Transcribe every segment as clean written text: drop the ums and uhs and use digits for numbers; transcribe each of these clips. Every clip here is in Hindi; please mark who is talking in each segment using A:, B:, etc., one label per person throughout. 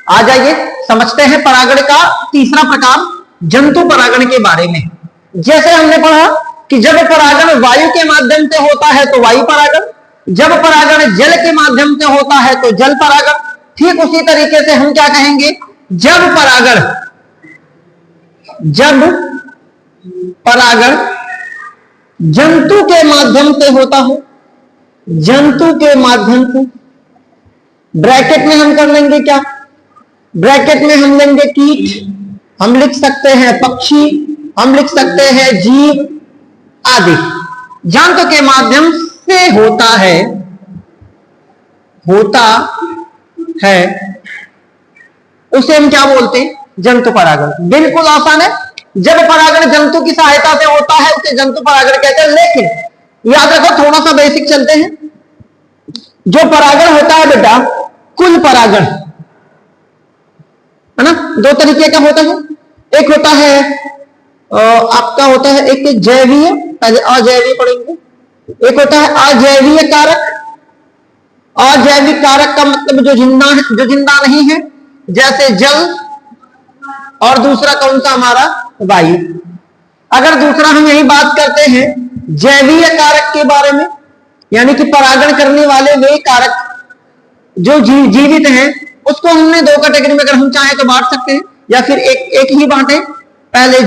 A: आ जाइए समझते हैं परागण का तीसरा प्रकार जंतु परागण के बारे में। जैसे हमने पढ़ा कि जब परागण वायु के माध्यम से होता है तो वायु परागण, जब परागण जल के माध्यम से होता है तो जल परागण। ठीक उसी तरीके से हम क्या कहेंगे, जब परागण जंतु के माध्यम से होता हो, जंतु के माध्यम से, ब्रैकेट में हम कर लेंगे क्या, ब्रैकेट में हम लेंगे कीट, हम लिख सकते हैं पक्षी, हम लिख सकते हैं जीव आदि। जंतु के माध्यम से होता है उसे हम क्या बोलते हैं, जंतु परागण। बिल्कुल आसान है, जब परागण जंतु की सहायता से होता है उसे जंतु परागण कहते हैं। लेकिन याद रखो, थोड़ा सा बेसिक चलते हैं। जो परागण होता है बेटा, कुल परागण है ना, दो तरीके का होता है। एक होता है आपका होता है एक जैवीय, पहले अजैवीय पढ़ेंगे। एक होता है अजैवीय कारक। अजैविक कारक का मतलब जो जिंदा नहीं है, जैसे जल, और दूसरा कौन सा हमारा, वायु। अगर दूसरा हम यही बात करते हैं जैवीय कारक के बारे में, यानी कि परागण करने वाले वे कारक जो जीवित हैं, उसको हमने दो कैटेगरी में अगर हम चाहें तो बांट सकते हैं, या फिर एक ही बांटे। पहले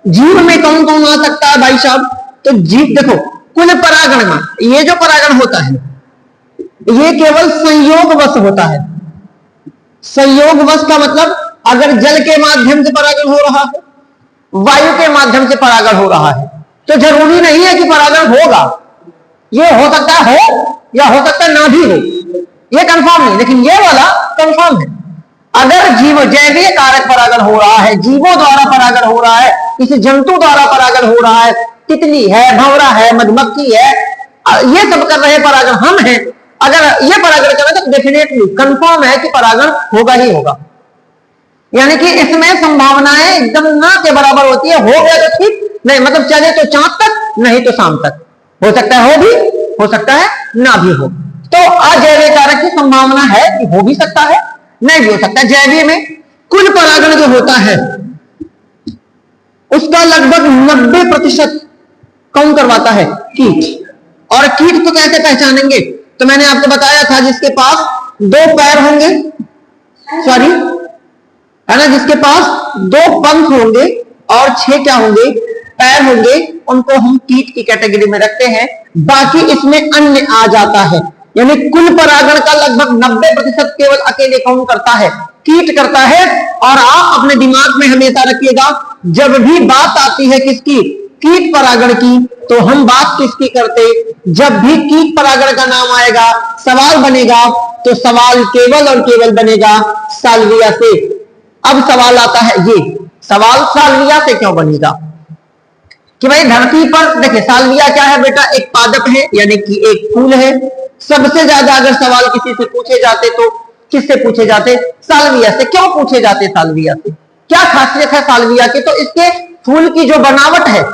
A: जीव में कौन कौन आ सकता है भाई साहब, तो जीव देखो, कुल परागण में ये जो परागण होता है ये केवल संयोगवश होता है। संयोगवश का मतलब अगर जल के माध्यम से परागण हो रहा है, वायु के माध्यम से परागण हो रहा है, तो जरूरी नहीं है कि परागण होगा। ये हो सकता है हो या हो सकता है ना भी हो, ये कंफर्म नहीं, लेकिन ये वाला कंफर्म है। अगर जीव जैवीय कारक परागण हो रहा है, जीवों द्वारा परागण हो रहा है, किसी जंतु द्वारा परागण हो रहा है, तितली है, भंवरा है, मधुमक्खी है, ये सब कर रहे परागण हम हैं, अगर ये परागण करें तो डेफिनेटली कंफर्म है कि परागण होगा ही होगा। यानी कि इसमें संभावनाएं एकदम ना के बराबर होती है। हो गया तो ठीक, नहीं मतलब चले तो चांद तक, नहीं तो शाम तक। हो सकता है हो भी, हो सकता है ना भी हो। तो अजैविक कारक की संभावना है कि हो भी सकता है, नहीं भी हो सकता है। जैवीय में कुल परागण जो होता है उसका लगभग 90% कौन करवाता है, कीट। और कीट तो कैसे पहचानेंगे, तो मैंने आपको बताया था जिसके पास दो पैर होंगे, सॉरी है ना, जिसके पास दो पंख होंगे और 6 क्या होंगे, पैर होंगे, उनको हम कीट की कैटेगरी में रखते हैं। बाकी इसमें अन्य आ जाता है। यानी कुल परागण का लगभग 90% केवल अकेले कौन करता है, कीट करता है। और आप अपने दिमाग में हमेशा रखिएगा, जब भी बात आती है किसकी, कीट परागण की, तो हम बात किसकी करते, जब भी कीट परागण का नाम आएगा, सवाल बनेगा, तो सवाल केवल और केवल बनेगा साल्विया से। अब सवाल आता है, ये सवाल साल्विया से क्यों बनेगा, कि भाई धरती पर देखिए साल्विया क्या है बेटा, एक पादप है, यानी कि एक फूल है। सबसे ज्यादा अगर सवाल किसी से पूछे जाते तो किससे पूछे जाते, साल्विया से। क्यों पूछे जाते साल्विया से, क्या खासियत है साल्विया की, तो इसके फूल की जो बनावट है,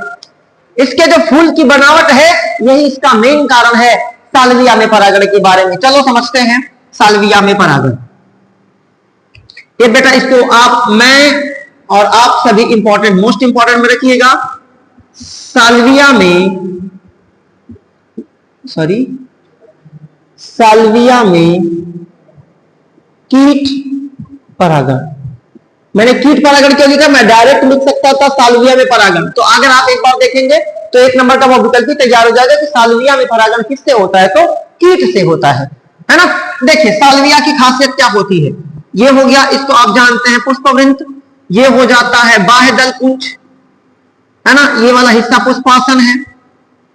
A: इसके जो फूल की बनावट है, यही इसका मेन कारण है साल्विया में परागण के बारे में। चलो समझते हैं साल्विया में परागण। ये बेटा इसको आप, मैं और आप सभी इंपॉर्टेंट, मोस्ट इंपॉर्टेंट में रखिएगा। साल्विया में कीट परागण। मैंने कीट परागण क्यों लिखा, मैं डायरेक्ट लिख सकता था साल्विया में परागण। तो अगर आप एक बार देखेंगे तो 1 नंबर का वो विकल्प भी तैयार हो जाएगा कि साल्विया में परागण किससे होता है, तो कीट से होता है ना। देखिए साल्विया की खासियत क्या होती है, ये हो गया, इसको आप जानते हैं पुष्पवृंत, ये हो जाता है बाह्य दल कुंच, है ना, ये वाला हिस्सा पुष्पासन है।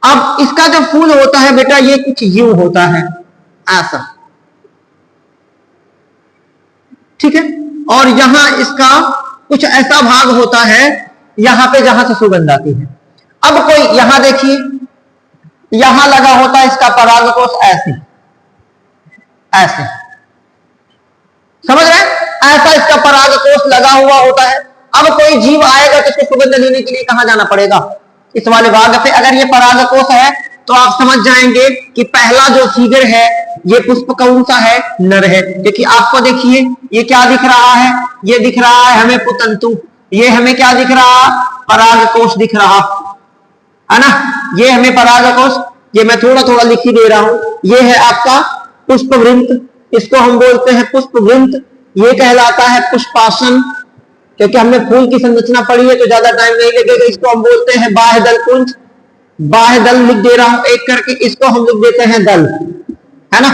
A: अब इसका जो फूल होता है बेटा, ये कुछ यूं होता है ऐसा, ठीक है। और यहां इसका कुछ ऐसा भाग होता है यहां पे जहां से सुगंध आती है। अब कोई यहां देखिए, यहां लगा होता है इसका परागकोश, ऐसे ऐसे, समझ रहे हैं, ऐसा इसका परागकोश लगा हुआ होता है। अब कोई जीव आएगा तो इसको सुगंध लेने के लिए कहां जाना पड़ेगा, इस वाले भाग पे। अगर ये परागकोश है तो आप समझ जाएंगे कि पहला जो फिगर है ये पुष्प कौन सा है? नर है। क्योंकि आपको देखिए ये क्या दिख रहा है? ये दिख रहा है हमें पुतंतु, ये हमें क्या दिख रहा? परागकोश दिख रहा है ना। ये हमें परागकोश, ये मैं थोड़ा थोड़ा लिख ही दे रहा हूं। ये है आपका पुष्पवृंत, इसको हम बोलते हैं पुष्पवृंत। ये कहलाता है पुष्पासन, क्योंकि हमने फूल की संरचना पढ़ी है तो ज्यादा टाइम नहीं लगेगा। इसको हम बोलते हैं बाह्य दल कुंज, बाह्य दल लिख दे रहा हूं एक करके, इसको हम लिख देते हैं दल, है ना।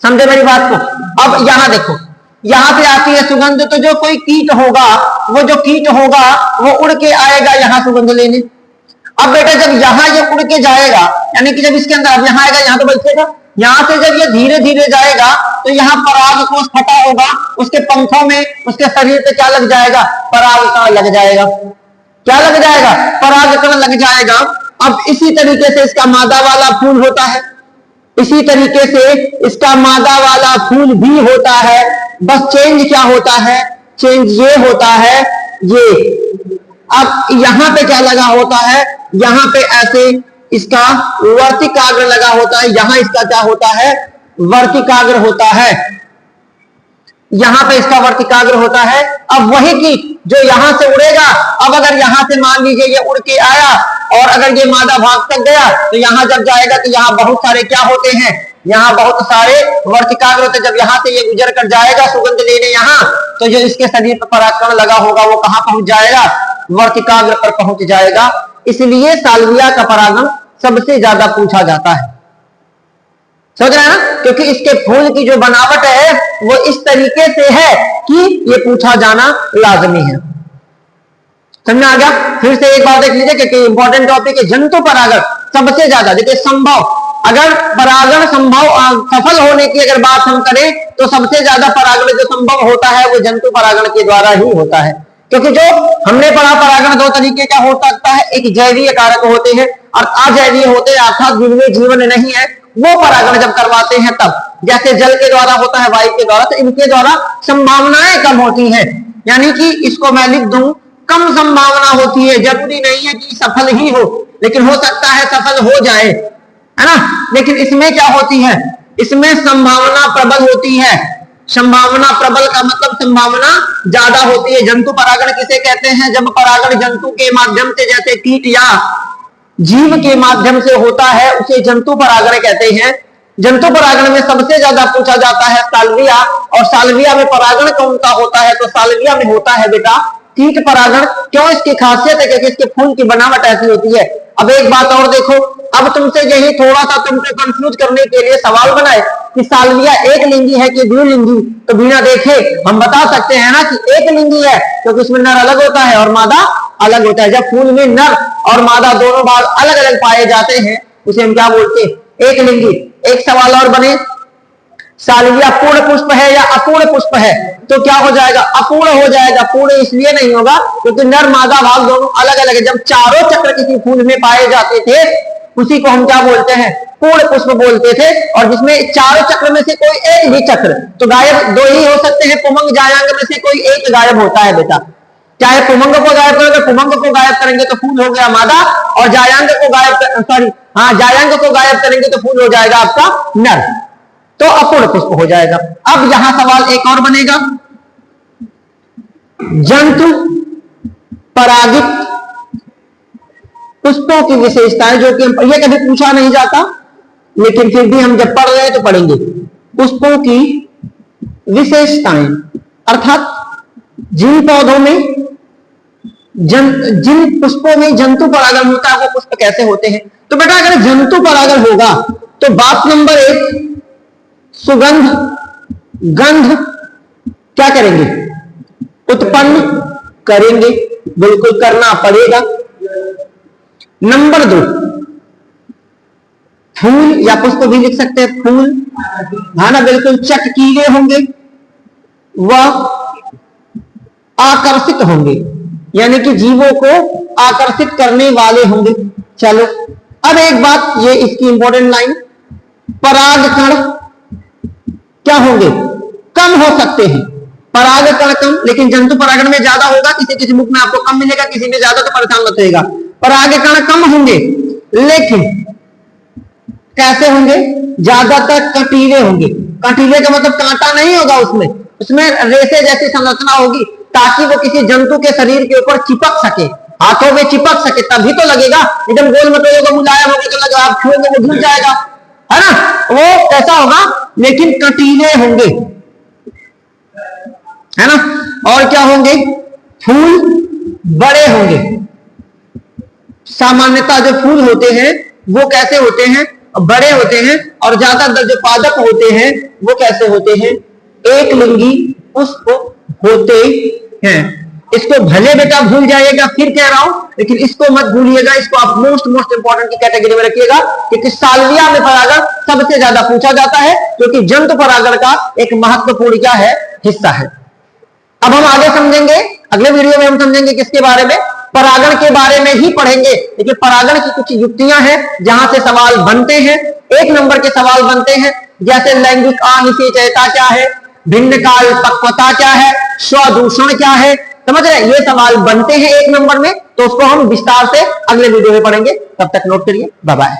A: समझे मेरी बात को? अब यहां देखो, यहां पे आती है सुगंध, तो जो कोई कीट होगा, वो जो कीट होगा वो उड़ के आएगा यहां सुगंध लेने। अब बेटा जब यहां ये उड़ के जाएगा, यानी कि जब इसके अंदर, अब यहां आएगा, यहां तो बैठेगा, यहां से जब ये धीरे धीरे जाएगा तो यहाँ परागकोश फटा होगा, उसके पंखों में, उसके शरीर पे क्या लग जाएगा? परागकण लग जाएगा। क्या लग जाएगा? परागकण लग जाएगा। अब इसी तरीके से इसका मादा वाला फूल होता है, इसी तरीके से इसका मादा वाला फूल भी होता है। बस चेंज क्या होता है? चेंज ये होता है, ये अब यहां पे क्या लगा होता है? यहां पे ऐसे इसका वर्तिकाग्र लगा होता है, यहां इसका क्या होता है? वर्तिकाग्र होता है, यहां पे इसका वर्तिकाग्र होता है। अब वही कीट जो यहां से उड़ेगा, अब अगर यहां से मान लीजिए ये उड़ के आया और अगर ये मादा भाग तक गया तो यहां जब जाएगा तो यहां बहुत सारे क्या होते हैं? यहां बहुत सारे वर्तिकाग्र होते। जब यहां से ये गुजर कर जाएगा सुगंध लेने यहां, तो जो इसके शरीर पर परागकण लगा होगा वो कहां पहुंच जाएगा? वर्तिकाग्र पर पहुंच जाएगा। इसलिए साल्विया का परागण सबसे ज्यादा पूछा जाता है। समझ रहे हैं ना? क्योंकि इसके फूल की जो बनावट है वो इस तरीके से है कि ये पूछा जाना लाजमी है। समझ में आ गया? फिर से एक बार देख लीजिए, क्योंकि इंपॉर्टेंट टॉपिक है। जंतु परागण सबसे ज्यादा, देखिए संभव, अगर परागण संभव सफल होने की अगर बात हम करें तो सबसे ज्यादा परागण जो संभव होता है वो जंतु परागण के द्वारा ही होता है। क्योंकि जो हमने पढ़ा परागण दो तरीके का हो सकता है, एक जैवीय कारक होते हैं और अजैवीय होते हैं, अर्थात जिनमें जीवन नहीं है वो परागण जब करवाते हैं तब, जैसे जल के द्वारा होता है, वायु के द्वारा, तो इनके द्वारा संभावनाएं कम होती हैं। यानी कि इसको मैं लिख दूं, कम संभावना होती है। जरूरी नहीं है कि सफल ही हो, लेकिन हो सकता है सफल हो जाए, है ना। लेकिन इसमें क्या होती है? इसमें संभावना प्रबल होती है। संभावना प्रबल का मतलब संभावना ज्यादा होती है। जंतु परागण किसे कहते हैं? जब परागण जंतु के माध्यम से, जैसे कीट या जीव के माध्यम से होता है, उसे जंतु परागण कहते हैं। जंतु परागण में सबसे ज्यादा पूछा जाता है साल्विया, और साल्विया में परागण कौन सा होता है? तो साल्विया में होता है बेटा कीट परागण। क्यों? इसकी खासियत है क्योंकि इसके फूल की बनावट ऐसी होती है। अब एक बात और देखो, अब तुमसे यही थोड़ा सा तुमको कंफ्यूज करने के लिए सवाल बनाए कि साल्विया एक लिंगी है कि द्विलिंगी, तो बिना देखे हम बता सकते हैं ना कि एक लिंगी है, क्योंकि उसमें नर अलग होता है और मादा अलग होता है। जब फूल में नर और मादा दोनों भाग अलग अलग पाए जाते हैं उसे हम क्या बोलते हैं? एक लिंगी। एक सवाल और बने, साल्विया पूर्ण पुष्प है या अपूर्ण पुष्प है? तो क्या हो जाएगा? अपूर्ण हो जाएगा। पूर्ण इसलिए नहीं होगा क्योंकि नर मादा भाग दोनों अलग अलग है। जब चारों चक्र किसी फूल में पाए जाते थे उसी को हम क्या बोलते हैं? पूर्ण पुष्प बोलते थे। और जिसमें चारों चक्र में से कोई एक भी चक्र, तो गायब दो ही हो सकते हैं, पुमंग जायांग में से कोई एक गायब होता है बेटा। चाहे पुमंग को गायब करोगे, पुमंग को गायब करेंगे तो फूल हो गया मादा, और जायांग को गायब जायांग को गायब करेंगे तो फूल हो जाएगा आपका नर, तो अपूर्ण पुष्प हो जाएगा। अब यहां सवाल एक और बनेगा, जंतु परागित पुष्पों की विशेषताएं, जो कि ये कभी पूछा नहीं जाता लेकिन फिर भी हम जब पढ़ रहे हैं तो पढ़ेंगे। पुष्पों की विशेषताएं अर्थात जिन पौधों में जिन पुष्पों में जंतु परागण होता है वो पुष्प कैसे होते हैं। तो बेटा अगर जंतु परागण होगा तो बात नंबर एक, सुगंध गंध क्या करेंगे? उत्पन्न करेंगे, बिल्कुल करना पड़ेगा। नंबर दो, फूल या पुष्प भी लिख सकते हैं, फूल है ना, बिल्कुल चटकीले होंगे, वह आकर्षित होंगे, यानी कि जीवों को आकर्षित करने वाले होंगे। चलो अब एक बात, ये इसकी इंपॉर्टेंट लाइन, परागकण क्या होंगे? कम हो सकते हैं। परागकण कम, लेकिन जंतु परागण में ज्यादा होगा। किसी किसी बुक में आपको कम मिलेगा, किसी में ज्यादा, तो परेशान मत होइएगा। परागकण कम होंगे, लेकिन कैसे होंगे? ज्यादातर कटीले होंगे। कटीले का मतलब कांटा नहीं होगा उसमें, उसमें रेसे जैसी संरचना होगी ताकि वो किसी जंतु के शरीर के ऊपर चिपक सके, हाथों में चिपक सके, तभी तो लगेगा। एकदम गोल मटोल होगा, मुलायम होगा तो लगा, आप छुएंगे वो घुल जाएगा, है ना? वो कैसा होगा? लेकिन कटीले होंगे, है ना? और क्या होंगे? फूल बड़े होंगे। सामान्यतः जो फूल होते हैं वो कैसे होते हैं? बड़े होते हैं। और ज्यादातर जो पादप होते हैं वो कैसे होते हैं? एक लिंगी पुष्प होते हैं। इसको भले बेटा भूल जाइएगा, फिर कह रहा हूं, लेकिन इसको मत भूलिएगा। इसको आप मोस्ट इंपॉर्टेंट की कैटेगरी में रखिएगा, क्योंकि सालविया में परागण सबसे ज्यादा पूछा जाता है, क्योंकि जंतु परागण का एक महत्वपूर्ण क्या है? हिस्सा है। अब हम आगे समझेंगे, अगले वीडियो में हम समझेंगे किसके बारे में? परागण के बारे में ही पढ़ेंगे। देखिए परागण की कुछ युक्तियां हैं जहां से सवाल बनते हैं, एक नंबर के सवाल बनते हैं, जैसे लैंगिक अनिषेचयता क्या है, भिन्न काल पक्वता क्या है, स्वदूषण क्या है, समझ रहे? ये सवाल बनते हैं एक नंबर में, तो उसको हम विस्तार से अगले वीडियो में पढ़ेंगे। तब तक नोट करिए, बाय बाय।